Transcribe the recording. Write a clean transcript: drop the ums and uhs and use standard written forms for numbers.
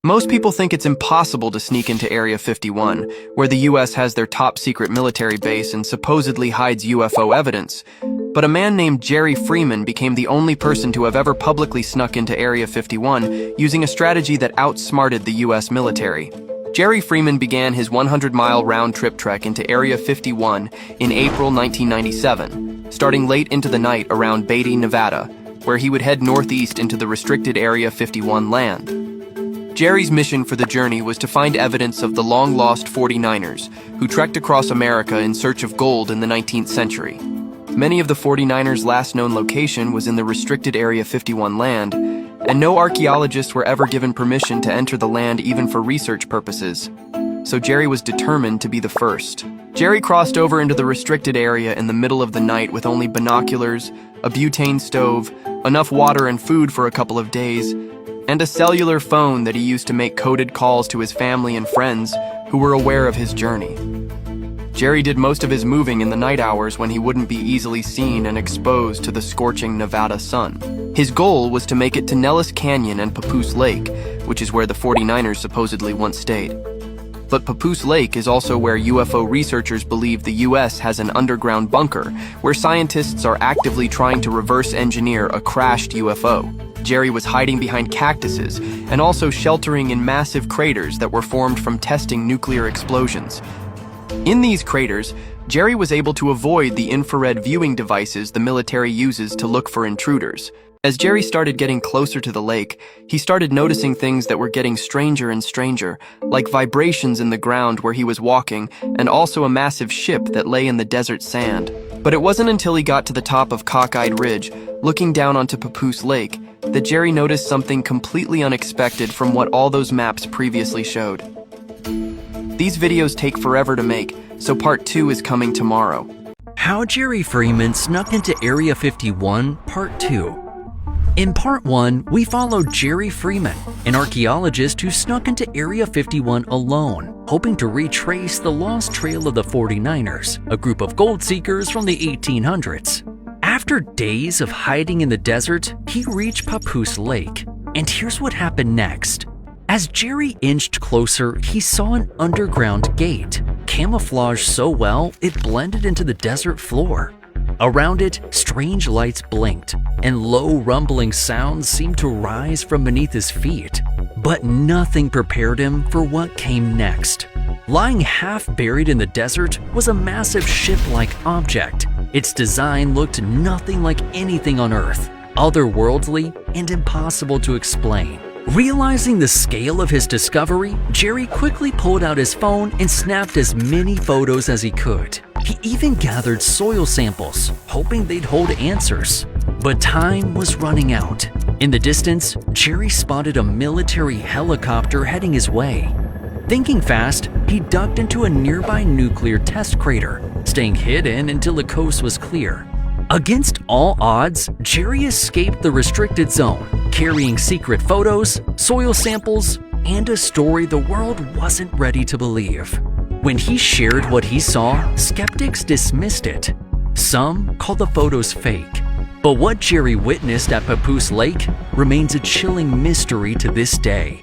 Most people think it's impossible to sneak into Area 51, where the US has their top-secret military base and supposedly hides UFO evidence. But a man named Jerry Freeman became the only person to have ever publicly snuck into Area 51 using a strategy that outsmarted the US military. Jerry Freeman began his 100-mile round-trip trek into Area 51 in April 1997, starting late into the night around Beatty, Nevada, where he would head northeast into the restricted Area 51 land. Jerry's mission for the journey was to find evidence of the long-lost 49ers, who trekked across America in search of gold in the 19th century. Many of the 49ers' last known location was in the restricted Area 51 land, and no archaeologists were ever given permission to enter the land even for research purposes. So Jerry was determined to be the first. Jerry crossed over into the restricted area in the middle of the night with only binoculars, a butane stove, enough water and food for a couple of days, and a cellular phone that he used to make coded calls to his family and friends who were aware of his journey. Jerry did most of his moving in the night hours when he wouldn't be easily seen and exposed to the scorching Nevada sun. His goal was to make it to Nellis Canyon and Papoose Lake, which is where the 49ers supposedly once stayed. But Papoose Lake is also where UFO researchers believe the US has an underground bunker, where scientists are actively trying to reverse engineer a crashed UFO. Jerry was hiding behind cactuses and also sheltering in massive craters that were formed from testing nuclear explosions. In these craters, Jerry was able to avoid the infrared viewing devices the military uses to look for intruders. As Jerry started getting closer to the lake, he started noticing things that were getting stranger and stranger, like vibrations in the ground where he was walking, and also a massive ship that lay in the desert sand. But it wasn't until he got to the top of Cockeyed Ridge, looking down onto Papoose Lake, that Jerry noticed something completely unexpected from what all those maps previously showed. These videos take forever to make, so part 2 is coming tomorrow. How Jerry Freeman Snuck into Area 51, Part 2. In Part 1, we followed Jerry Freeman, an archaeologist who snuck into Area 51 alone, hoping to retrace the lost trail of the 49ers, a group of gold seekers from the 1800s. After days of hiding in the desert, he reached Papoose Lake, and here's what happened next. As Jerry inched closer, he saw an underground gate, camouflaged so well it blended into the desert floor. Around it, strange lights blinked, and low rumbling sounds seemed to rise from beneath his feet. But nothing prepared him for what came next. Lying half buried in the desert was a massive ship-like object. Its design looked nothing like anything on Earth, otherworldly and impossible to explain. Realizing the scale of his discovery, Jerry quickly pulled out his phone and snapped as many photos as he could. He even gathered soil samples, hoping they'd hold answers. But time was running out. In the distance, Jerry spotted a military helicopter heading his way. Thinking fast, he ducked into a nearby nuclear test crater, staying hidden until the coast was clear. Against all odds, Jerry escaped the restricted zone, carrying secret photos, soil samples, and a story the world wasn't ready to believe. When he shared what he saw, skeptics dismissed it. Some called the photos fake. But what Jerry witnessed at Papoose Lake remains a chilling mystery to this day.